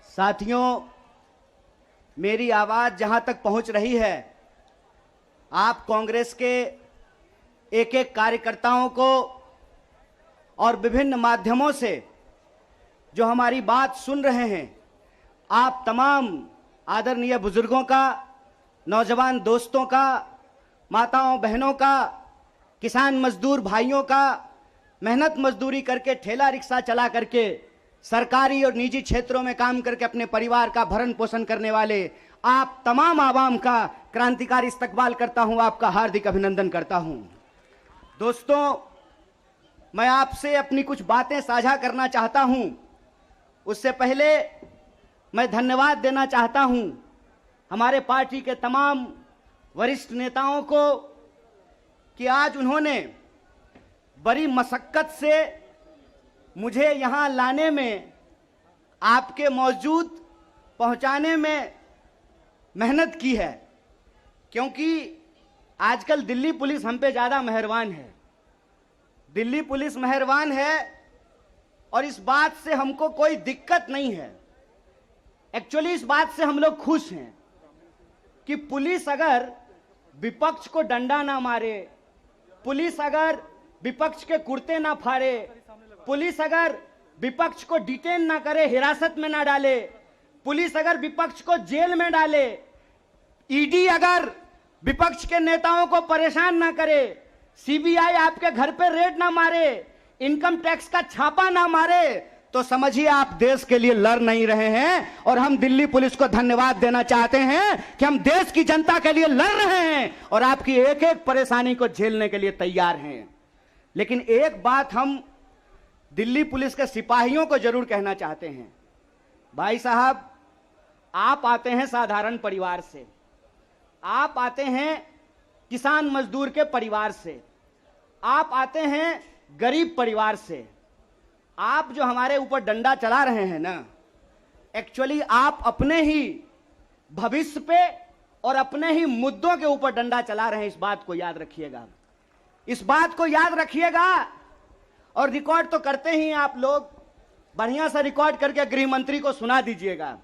साथियों, मेरी आवाज जहां तक पहुंच रही है, आप कांग्रेस के एक एक कार्यकर्ताओं को और विभिन्न माध्यमों से जो हमारी बात सुन रहे हैं, आप तमाम आदरणीय बुजुर्गों का, नौजवान दोस्तों का, माताओं बहनों का, किसान मजदूर भाइयों का, मेहनत मजदूरी करके ठेला रिक्शा चला करके सरकारी और निजी क्षेत्रों में काम करके अपने परिवार का भरण पोषण करने वाले आप तमाम आवाम का क्रांतिकारी इस्तकबाल करता हूं, आपका हार्दिक अभिनंदन करता हूं। दोस्तों, मैं आपसे अपनी कुछ बातें साझा करना चाहता हूं। उससे पहले मैं धन्यवाद देना चाहता हूं हमारे पार्टी के तमाम वरिष्ठ नेताओं को कि आज उन्होंने बड़ी मशक्कत से मुझे यहां लाने में, आपके मौजूद पहुंचाने में मेहनत की है, क्योंकि आजकल दिल्ली पुलिस हम पे ज़्यादा मेहरबान है। दिल्ली पुलिस मेहरबान है और इस बात से हमको कोई दिक्कत नहीं है। एक्चुअली इस बात से हम लोग खुश हैं कि पुलिस अगर विपक्ष को डंडा ना मारे, पुलिस अगर विपक्ष के कुर्ते ना फाड़े, पुलिस अगर विपक्ष को डिटेन ना करे, हिरासत में ना डाले, पुलिस अगर विपक्ष को जेल में डाले, ईडी अगर विपक्ष के नेताओं को परेशान ना करे, सीबीआई आपके घर पे रेड ना मारे, इनकम टैक्स का छापा ना मारे, तो समझिए आप देश के लिए लड़ नहीं रहे हैं। और हम दिल्ली पुलिस को धन्यवाद देना चाहते हैं कि हम देश की जनता के लिए लड़ रहे हैं और आपकी एक एक परेशानी को झेलने के लिए तैयार हैं। लेकिन एक बात हम दिल्ली पुलिस के सिपाहियों को जरूर कहना चाहते हैं। भाई साहब, आप आते हैं साधारण परिवार से, आप आते हैं किसान मजदूर के परिवार से, आप आते हैं गरीब परिवार से। आप जो हमारे ऊपर डंडा चला रहे हैं ना, एक्चुअली आप अपने ही भविष्य पे और अपने ही मुद्दों के ऊपर डंडा चला रहे हैं। इस बात को याद रखिएगा, इस बात को याद रखिएगा। और रिकॉर्ड तो करते ही आप लोग, बढ़िया सा रिकॉर्ड करके गृह मंत्री को सुना दीजिएगा।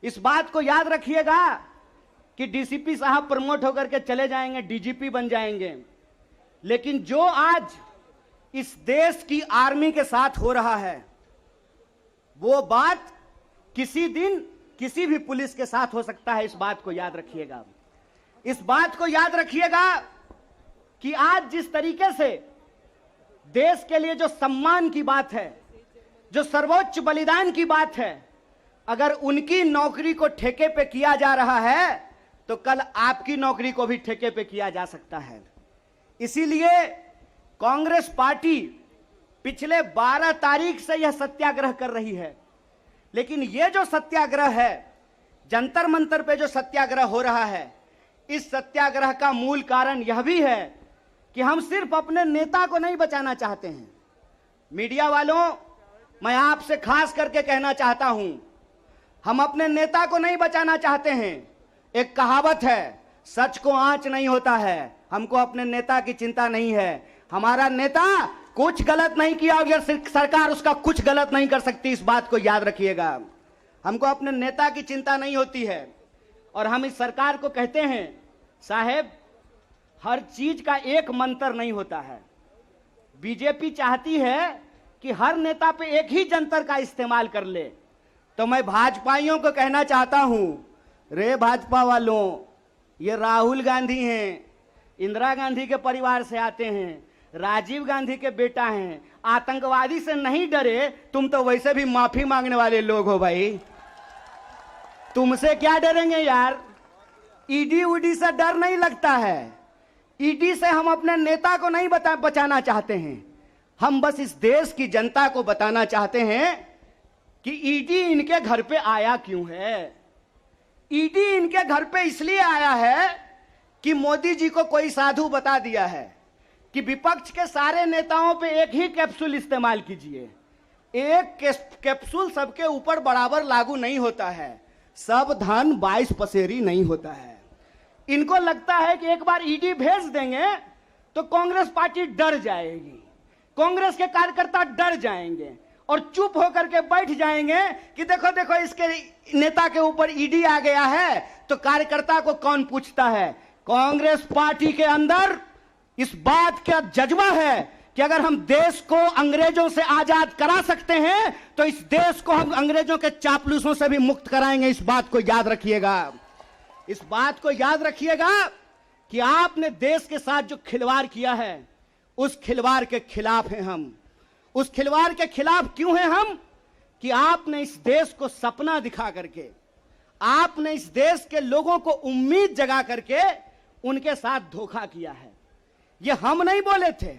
इस बात को याद रखिएगा कि डीसीपी साहब प्रमोट होकर के चले जाएंगे, डीजीपी बन जाएंगे, लेकिन जो आज इस देश की आर्मी के साथ हो रहा है, वो बात किसी दिन किसी भी पुलिस के साथ हो सकता है। इस बात को याद रखिएगा, इस बात को याद रखिएगा कि आज जिस तरीके से देश के लिए जो सम्मान की बात है, जो सर्वोच्च बलिदान की बात है, अगर उनकी नौकरी को ठेके पे किया जा रहा है तो कल आपकी नौकरी को भी ठेके पे किया जा सकता है। इसीलिए कांग्रेस पार्टी पिछले 12 तारीख से यह सत्याग्रह कर रही है। लेकिन यह जो सत्याग्रह है, जंतर मंतर पे जो सत्याग्रह हो रहा है, इस सत्याग्रह का मूल कारण यह भी है कि हम सिर्फ अपने नेता को नहीं बचाना चाहते हैं। मीडिया वालों, मैं आपसे खास करके कहना चाहता हूं, हम अपने नेता को नहीं बचाना चाहते हैं। एक कहावत है, सच को आंच नहीं होता है। हमको अपने नेता की चिंता नहीं है। हमारा नेता कुछ गलत नहीं किया और सरकार उसका कुछ गलत नहीं कर सकती। इस बात को याद रखिएगा। हमको अपने नेता की चिंता नहीं होती है। और हम इस सरकार को कहते हैं, साहेब, हर चीज का एक मंत्र नहीं होता है। बीजेपी चाहती है कि हर नेता पे एक ही जंतर का इस्तेमाल कर ले। तो मैं भाजपाइयों को कहना चाहता हूं, रे भाजपा वालों, ये राहुल गांधी हैं, इंदिरा गांधी के परिवार से आते हैं, राजीव गांधी के बेटा हैं, आतंकवादी से नहीं डरे। तुम तो वैसे भी माफी मांगने वाले लोग हो भाई, तुमसे क्या डरेंगे यार। ईडी उडी से डर नहीं लगता है। ईडी से हम अपने नेता को नहीं बचाना चाहते हैं। हम बस इस देश की जनता को बताना चाहते हैं कि ईडी इनके घर पे आया क्यों है। ईडी इनके घर पे इसलिए आया है कि मोदी जी को कोई साधु बता दिया है कि विपक्ष के सारे नेताओं पे एक ही कैप्सूल इस्तेमाल कीजिए। एक कैप्सूल सबके ऊपर बराबर लागू नहीं होता है। सब धन 22 पसेरी नहीं होता है। इनको लगता है कि एक बार ईडी भेज देंगे तो कांग्रेस पार्टी डर जाएगी, कांग्रेस के कार्यकर्ता डर जाएंगे और चुप होकर के बैठ जाएंगे कि देखो देखो इसके नेता के ऊपर ईडी आ गया है, तो कार्यकर्ता को कौन पूछता है। कांग्रेस पार्टी के अंदर इस बात का जज्बा है कि अगर हम देश को अंग्रेजों से आजाद करा सकते हैं तो इस देश को हम अंग्रेजों के चापलूसों से भी मुक्त कराएंगे। इस बात को याद रखिएगा, इस बात को याद रखिएगा कि आपने देश के साथ जो खिलवाड़ किया है उस खिलवाड़ के खिलाफ हैं हम। उस खिलवाड़ के खिलाफ क्यों हैं हम? कि आपने इस देश को सपना दिखा करके, आपने इस देश के लोगों को उम्मीद जगा करके उनके साथ धोखा किया है। ये हम नहीं बोले थे,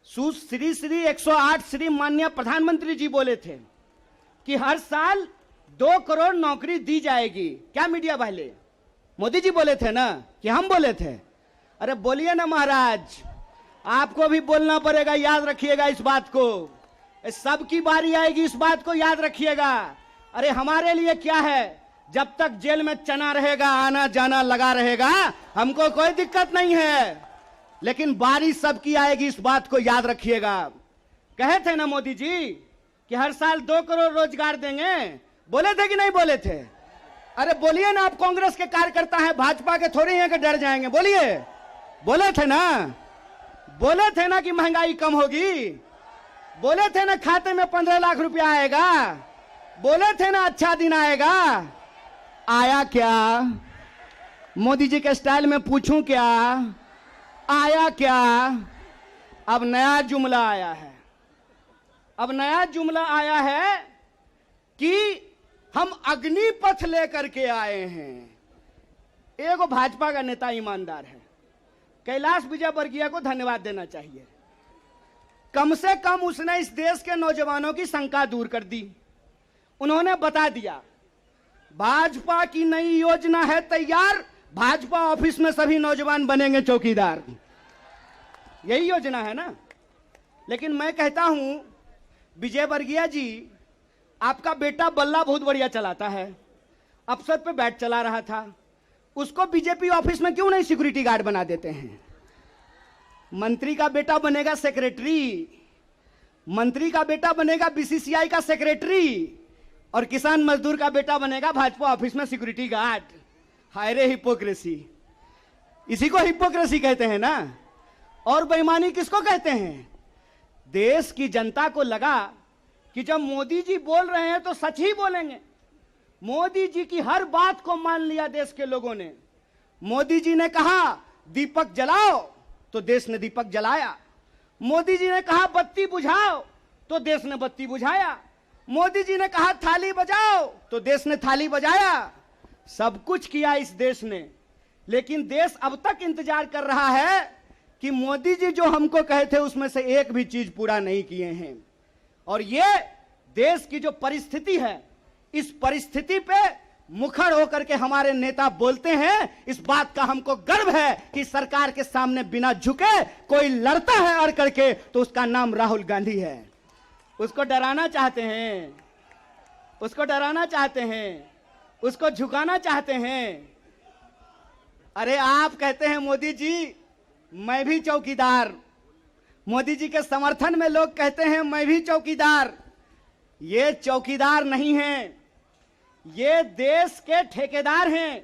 श्री 108 श्री माननीय प्रधानमंत्री जी बोले थे कि हर साल 2 करोड़ नौकरी दी जाएगी। क्या मीडिया वाले? मोदी जी बोले थे ना कि हम बोले थे? अरे बोलिए ना महाराज, आपको भी बोलना पड़ेगा, याद रखिएगा इस बात को। सबकी बारी आएगी, इस बात को याद रखिएगा। अरे हमारे लिए क्या है, जब तक जेल में चना रहेगा, आना जाना लगा रहेगा, हमको कोई दिक्कत नहीं है, लेकिन बारी सबकी आएगी, इस बात को याद रखिएगा। कहे थे ना मोदी जी कि हर साल 2 करोड़ रोजगार देंगे, बोले थे कि नहीं बोले थे? अरे बोलिए ना, आप कांग्रेस के कार्यकर्ता हैं, भाजपा के थोड़ी हैं कि डर जाएंगे, बोलिए। बोले थे ना, बोले थे ना कि महंगाई कम होगी, बोले थे ना खाते में 15 लाख रुपया आएगा, बोले थे ना अच्छा दिन आएगा। आया क्या? मोदी जी के स्टाइल में पूछूं क्या, आया क्या? अब नया जुमला आया है, अब नया जुमला आया है कि हम अग्निपथ लेकर के आए हैं। एगो भाजपा का नेता ईमानदार है, कैलाश विजयवर्गीय को धन्यवाद देना चाहिए। कम से कम उसने इस देश के नौजवानों की शंका दूर कर दी। उन्होंने बता दिया भाजपा की नई योजना है तैयार, भाजपा ऑफिस में सभी नौजवान बनेंगे चौकीदार। यही योजना है ना। लेकिन मैं कहता हूं विजयवर्गीय जी, आपका बेटा बल्ला बहुत बढ़िया चलाता है, अफसर पे बैठ चला रहा था, उसको बीजेपी ऑफिस में क्यों नहीं सिक्योरिटी गार्ड बना देते हैं? मंत्री का बेटा बनेगा सेक्रेटरी, मंत्री का बेटा बनेगा बीसीसीआई का सेक्रेटरी, और किसान मजदूर का बेटा बनेगा भाजपा ऑफिस में सिक्योरिटी गार्ड। हाय रे हिपोक्रेसी, इसी को हिपोक्रेसी कहते हैं ना। और बेईमानी किसको कहते हैं? देश की जनता को लगा कि जब मोदी जी बोल रहे हैं तो सच ही बोलेंगे। मोदी जी की हर बात को मान लिया देश के लोगों ने। मोदी जी ने कहा दीपक जलाओ तो देश ने दीपक जलाया। मोदी जी ने कहा बत्ती बुझाओ तो देश ने बत्ती बुझाया। मोदी जी ने कहा थाली बजाओ तो देश ने थाली बजाया। सब कुछ किया इस देश ने, लेकिन देश अब तक इंतजार कर रहा है कि मोदी जी जो हमको कहे थे उसमें से एक भी चीज पूरा नहीं किए हैं। और ये देश की जो परिस्थिति है, इस परिस्थिति पे मुखर होकर के हमारे नेता बोलते हैं। इस बात का हमको गर्व है कि सरकार के सामने बिना झुके कोई लड़ता है अड़ करके, तो उसका नाम राहुल गांधी है। उसको डराना चाहते हैं, उसको डराना चाहते हैं, उसको झुकाना चाहते हैं। अरे आप कहते हैं मोदी जी मैं भी चौकीदार, मोदी जी के समर्थन में लोग कहते हैं मैं भी चौकीदार। ये चौकीदार नहीं हैं, ये देश के ठेकेदार हैं।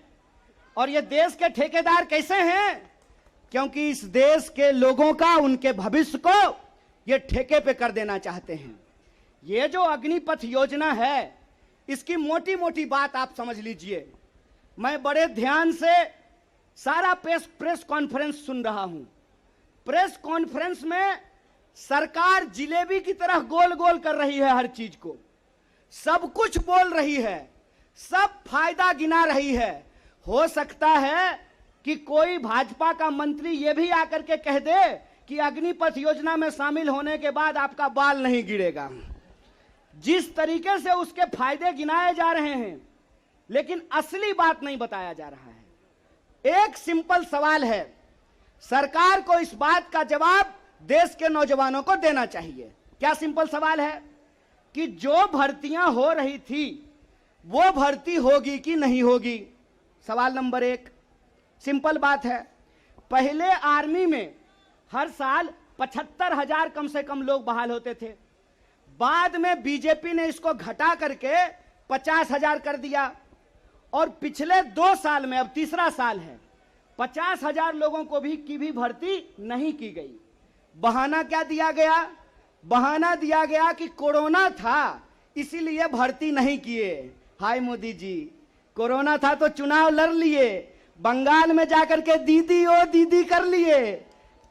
और ये देश के ठेकेदार कैसे हैं? क्योंकि इस देश के लोगों का, उनके भविष्य को ये ठेके पे कर देना चाहते हैं। ये जो अग्निपथ योजना है, इसकी मोटी मोटी बात आप समझ लीजिए। मैं बड़े ध्यान से सारा प्रेस कॉन्फ्रेंस सुन रहा हूं। प्रेस कॉन्फ्रेंस में सरकार जिलेबी की तरह गोल गोल कर रही है, हर चीज को सब कुछ बोल रही है, सब फायदा गिना रही है। हो सकता है कि कोई भाजपा का मंत्री यह भी आकर के कह दे कि अग्निपथ योजना में शामिल होने के बाद आपका बाल नहीं गिरेगा। जिस तरीके से उसके फायदे गिनाए जा रहे हैं, लेकिन असली बात नहीं बताया जा रहा है। एक सिंपल सवाल है, सरकार को इस बात का जवाब देश के नौजवानों को देना चाहिए। क्या सिंपल सवाल है कि जो भर्तियां हो रही थी वो भर्ती होगी कि नहीं होगी? सवाल नंबर 1 सिंपल बात है। पहले आर्मी में हर साल 75,000 कम से कम लोग बहाल होते थे। बाद में बीजेपी ने इसको घटा करके 50,000 कर दिया और पिछले 2 साल में, अब तीसरा साल है, 50,000 लोगों को भी भर्ती नहीं की गई। बहाना क्या दिया गया? बहाना दिया गया कि कोरोना था इसीलिए भर्ती नहीं किए। हाय मोदी जी, कोरोना था तो चुनाव लड़ लिए, बंगाल में जाकर के दीदी ओ दीदी कर लिए,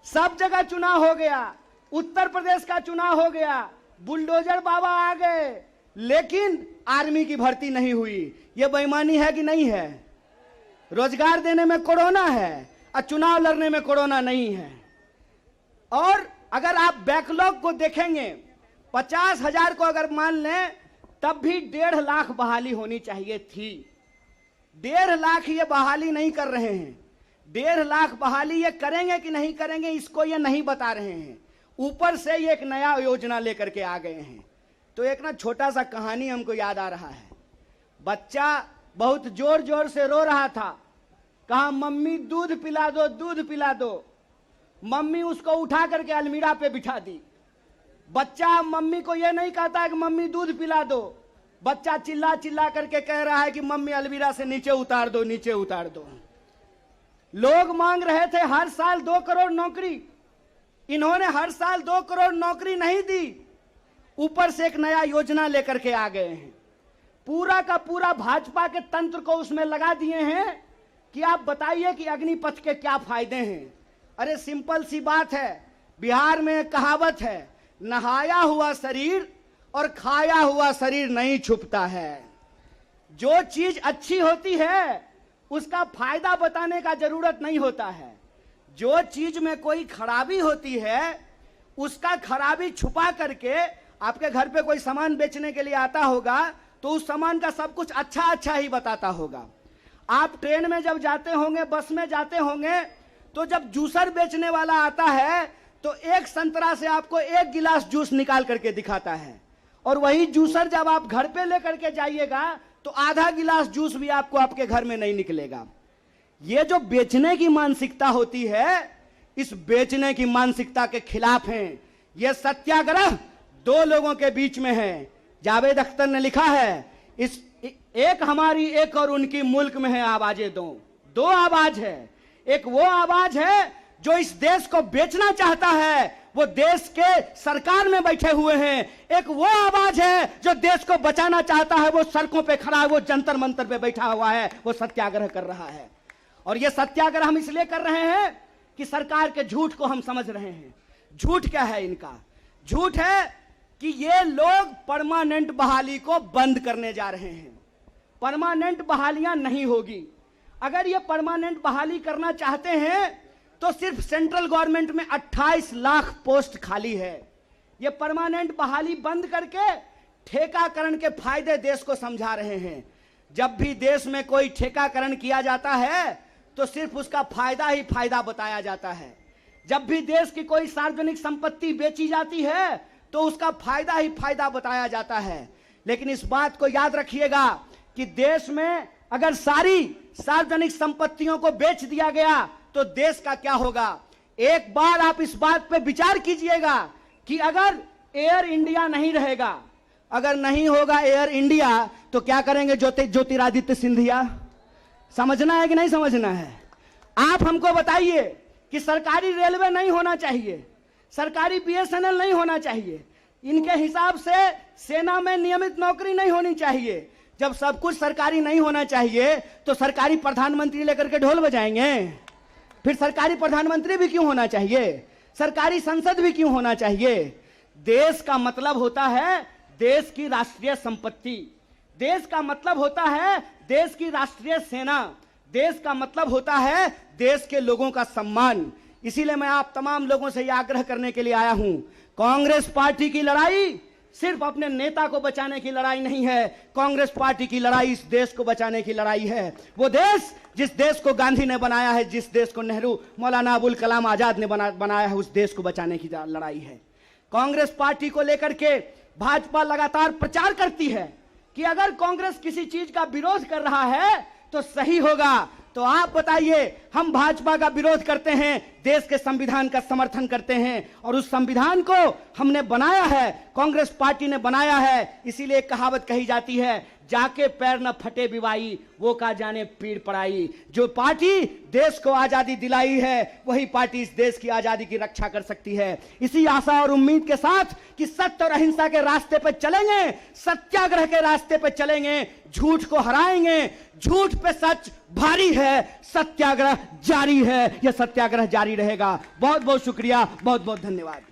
सब जगह चुनाव हो गया, उत्तर प्रदेश का चुनाव हो गया, बुलडोजर बाबा आ गए, लेकिन आर्मी की भर्ती नहीं हुई। यह बेईमानी है कि नहीं है? रोजगार देने में कोरोना है और चुनाव लड़ने में कोरोना नहीं है। और अगर आप बैकलॉग को देखेंगे, 50,000 को अगर मान लें तब भी 1.5 लाख बहाली होनी चाहिए थी। 1.5 लाख ये बहाली नहीं कर रहे हैं। 1.5 लाख बहाली ये करेंगे कि नहीं करेंगे इसको ये नहीं बता रहे हैं। ऊपर से ये एक नया योजना लेकर के आ गए हैं। तो एक ना छोटा सा कहानी हमको याद आ रहा है। बच्चा बहुत जोर जोर से रो रहा था, कहा मम्मी दूध पिला दो, दूध पिला दो। मम्मी उसको उठा करके अलमीरा पे बिठा दी। बच्चा मम्मी को यह नहीं कहता है कि मम्मी दूध पिला दो, बच्चा चिल्ला चिल्ला करके कह रहा है कि मम्मी अलमीरा से नीचे उतार दो, नीचे उतार दो। लोग मांग रहे थे हर साल 2 करोड़ नौकरी, इन्होंने हर साल 2 करोड़ नौकरी नहीं दी, ऊपर से एक नया योजना लेकर के आ गए हैं। पूरा का पूरा भाजपा के तंत्र को उसमें लगा दिए हैं कि आप बताइए कि अग्निपथ के क्या फायदे हैं। अरे सिंपल सी बात है, बिहार में एक कहावत है, नहाया हुआ शरीर और खाया हुआ शरीर नहीं छुपता है। जो चीज अच्छी होती है उसका फायदा बताने का जरूरत नहीं होता है। जो चीज में कोई खराबी होती है उसका खराबी छुपा करके, आपके घर पे कोई सामान बेचने के लिए आता होगा तो उस सामान का सब कुछ अच्छा अच्छा ही बताता होगा। आप ट्रेन में जब जाते होंगे, बस में जाते होंगे, तो जब जूसर बेचने वाला आता है तो एक संतरा से आपको 1 गिलास जूस निकाल करके दिखाता है, और वही जूसर जब आप घर पे लेकर के जाइएगा तो आधा गिलास जूस भी आपको आपके घर में नहीं निकलेगा। ये जो बेचने की मानसिकता होती है, इस बेचने की मानसिकता के खिलाफ हैं। ये सत्याग्रह 2 लोगों के बीच में है। जावेद अख्तर ने लिखा है, इस एक हमारी एक और उनकी मुल्क में है आवाजें 2 आवाज है। एक वो आवाज है जो इस देश को बेचना चाहता है, वो देश के सरकार में बैठे हुए हैं। एक वो आवाज है जो देश को बचाना चाहता है, वो सड़कों पे खड़ा है, वो जंतर मंतर पे बैठा हुआ है, वो सत्याग्रह कर रहा है। और ये सत्याग्रह हम इसलिए कर रहे हैं कि सरकार के झूठ को हम समझ रहे हैं। झूठ क्या है इनका? झूठ है कि ये लोग परमानेंट बहाली को बंद करने जा रहे हैं। परमानेंट बहालियां नहीं होगी। अगर ये परमानेंट बहाली करना चाहते हैं तो सिर्फ सेंट्रल गवर्नमेंट में 28 लाख पोस्ट खाली है। ये परमानेंट बहाली बंद करके ठेकाकरण के फायदे देश को समझा रहे हैं। जब भी देश में कोई ठेकाकरण किया जाता है तो सिर्फ उसका फायदा ही फायदा बताया जाता है। जब भी देश की कोई सार्वजनिक संपत्ति बेची जाती है तो उसका फायदा ही फायदा बताया जाता है। लेकिन इस बात को याद रखिएगा कि देश में अगर सारी सार्वजनिक संपत्तियों को बेच दिया गया तो देश का क्या होगा। एक बार आप इस बात पे विचार कीजिएगा कि अगर एयर इंडिया नहीं रहेगा, अगर नहीं होगा एयर इंडिया, तो क्या करेंगे ज्योतिरादित्य सिंधिया? समझना है कि नहीं समझना है? आप हमको बताइए कि सरकारी रेलवे नहीं होना चाहिए, सरकारी बीएसएनएल नहीं होना चाहिए, इनके हिसाब से सेना में नियमित नौकरी नहीं होनी चाहिए। जब सब कुछ सरकारी नहीं होना चाहिए तो सरकारी प्रधानमंत्री लेकर के ढोल बजाएंगे? फिर सरकारी प्रधानमंत्री भी क्यों होना चाहिए? सरकारी संसद भी क्यों होना चाहिए? देश का मतलब होता है देश की राष्ट्रीय संपत्ति, देश का मतलब होता है देश की राष्ट्रीय सेना, देश का मतलब होता है देश के लोगों का सम्मान। इसीलिए मैं आप तमाम लोगों से यह आग्रह करने के लिए आया हूं, कांग्रेस पार्टी की लड़ाई सिर्फ अपने नेता को बचाने की लड़ाई नहीं है। कांग्रेस पार्टी की लड़ाई इस देश को बचाने की लड़ाई है। वो देश जिस देश को गांधी ने बनाया है, जिस देश को नेहरू, मौलाना अबुल कलाम आजाद ने बनाया है, उस देश को बचाने की लड़ाई है। कांग्रेस पार्टी को लेकर के भाजपा लगातार प्रचार करती है कि अगर कांग्रेस किसी चीज का विरोध कर रहा है तो सही होगा। तो आप बताइए, हम भाजपा का विरोध करते हैं देश के संविधान का समर्थन करते हैं और उस संविधान को हमने बनाया है, कांग्रेस पार्टी ने बनाया है। इसीलिए कहावत कही जाती है, जाके पैर न फटे बिवाई, वो का जाने पीड़ पड़ाई। जो पार्टी देश को आजादी दिलाई है, वही पार्टी इस देश की आजादी की रक्षा कर सकती है। इसी आशा और उम्मीद के साथ कि सत्य और अहिंसा के रास्ते पर चलेंगे, सत्याग्रह के रास्ते पर चलेंगे, झूठ को हराएंगे। झूठ पे सच भारी है, सत्याग्रह जारी है, यह सत्याग्रह जारी रहेगा। बहुत बहुत शुक्रिया, बहुत बहुत धन्यवाद।